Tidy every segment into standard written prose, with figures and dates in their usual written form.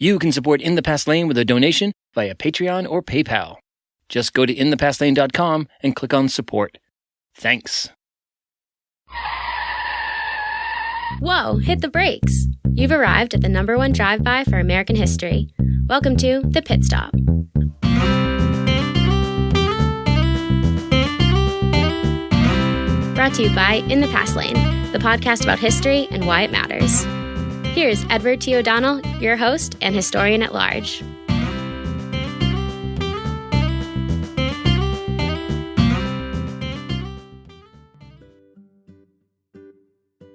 You can support In the Past Lane with a donation via Patreon or PayPal. Just go to inthepastlane.com and click on support. Thanks. Whoa, hit the brakes. You've arrived at the #1 drive-by for American history. Welcome to The Pit Stop. Brought to you by In the Past Lane, the podcast about history and why it matters. Here's Edward T. O'Donnell, your host and historian at large.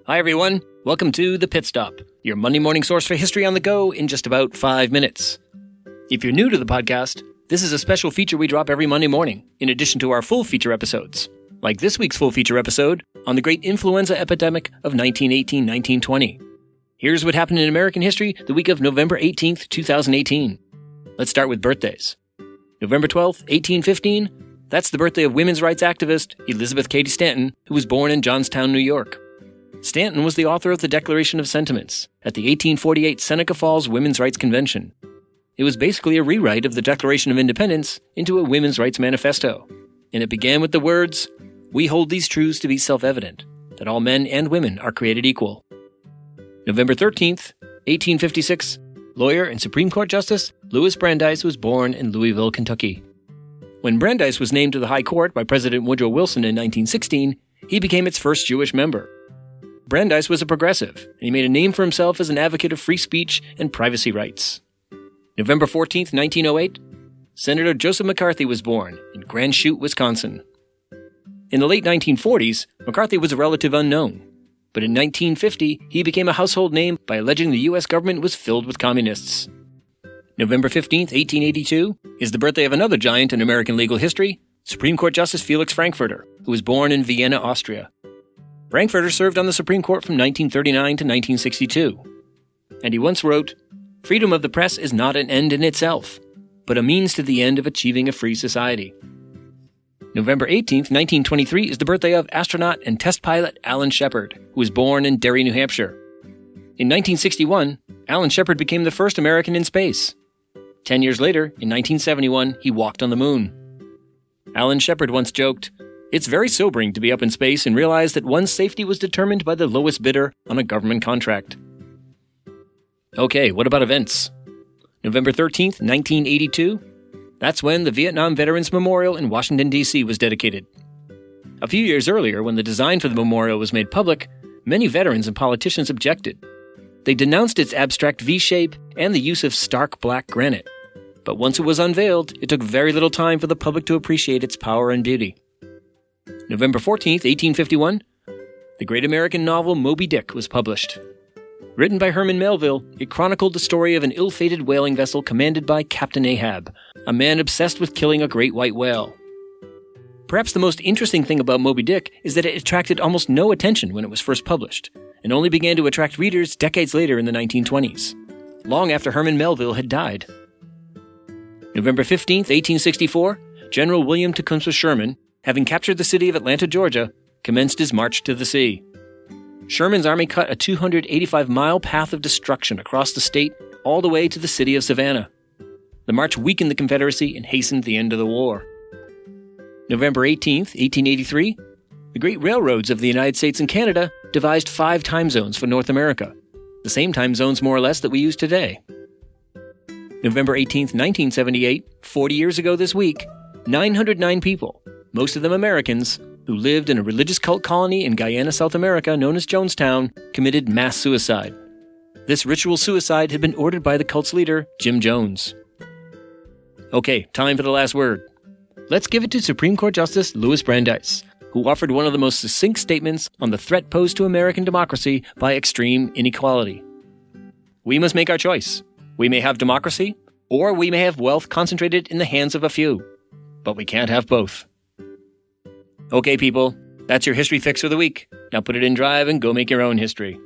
Hi everyone, welcome to The Pit Stop, your Monday morning source for history on the go in just about 5 minutes. If you're new to the podcast, this is a special feature we drop every Monday morning, in addition to our full feature episodes, like this week's full feature episode on the great influenza epidemic of 1918-1920. Here's what happened in American history the week of November 18th, 2018. Let's start with birthdays. November 12th, 1815, that's the birthday of women's rights activist Elizabeth Cady Stanton, who was born in Johnstown, New York. Stanton was the author of the Declaration of Sentiments at the 1848 Seneca Falls Women's Rights Convention. It was basically a rewrite of the Declaration of Independence into a women's rights manifesto, and it began with the words, "We hold these truths to be self-evident, that all men and women are created equal." November 13th, 1856, lawyer and Supreme Court Justice Louis Brandeis was born in Louisville, Kentucky. When Brandeis was named to the High Court by President Woodrow Wilson in 1916, he became its first Jewish member. Brandeis was a progressive, and he made a name for himself as an advocate of free speech and privacy rights. November 14th, 1908, Senator Joseph McCarthy was born in Grand Chute, Wisconsin. In the late 1940s, McCarthy was a relative unknown. But in 1950, he became a household name by alleging the U.S. government was filled with communists. November 15th, 1882, is the birthday of another giant in American legal history, Supreme Court Justice Felix Frankfurter, who was born in Vienna, Austria. Frankfurter served on the Supreme Court from 1939 to 1962. And he once wrote, "Freedom of the press is not an end in itself, but a means to the end of achieving a free society." November 18th, 1923 is the birthday of astronaut and test pilot Alan Shepard, who was born in Derry, New Hampshire. In 1961, Alan Shepard became the first American in space. 10 years later, in 1971, he walked on the moon. Alan Shepard once joked, "It's very sobering to be up in space and realize that one's safety was determined by the lowest bidder on a government contract." Okay, what about events? November 13th, 1982, that's when the Vietnam Veterans Memorial in Washington, D.C. was dedicated. A few years earlier, when the design for the memorial was made public, many veterans and politicians objected. They denounced its abstract V-shape and the use of stark black granite. But once it was unveiled, it took very little time for the public to appreciate its power and beauty. November 14th, 1851, the great American novel Moby Dick was published. Written by Herman Melville, it chronicled the story of an ill-fated whaling vessel commanded by Captain Ahab, a man obsessed with killing a great white whale. Perhaps the most interesting thing about Moby Dick is that it attracted almost no attention when it was first published, and only began to attract readers decades later in the 1920s, long after Herman Melville had died. November 15th, 1864, General William Tecumseh Sherman, having captured the city of Atlanta, Georgia, commenced his march to the sea. Sherman's army cut a 285-mile path of destruction across the state all the way to the city of Savannah. The march weakened the Confederacy and hastened the end of the war. November 18th, 1883, the great railroads of the United States and Canada devised 5 time zones for North America, the same time zones more or less that we use today. November 18th, 1978, 40 years ago this week, 909 people, most of them Americans, who lived in a religious cult colony in Guyana, South America, known as Jonestown, committed mass suicide. This ritual suicide had been ordered by the cult's leader, Jim Jones. Okay, time for the last word. Let's give it to Supreme Court Justice Louis Brandeis, who offered one of the most succinct statements on the threat posed to American democracy by extreme inequality. We must make our choice. We may have democracy, or we may have wealth concentrated in the hands of a few. But we can't have both. Okay, people, that's your history fix for the week. Now put it in drive and go make your own history.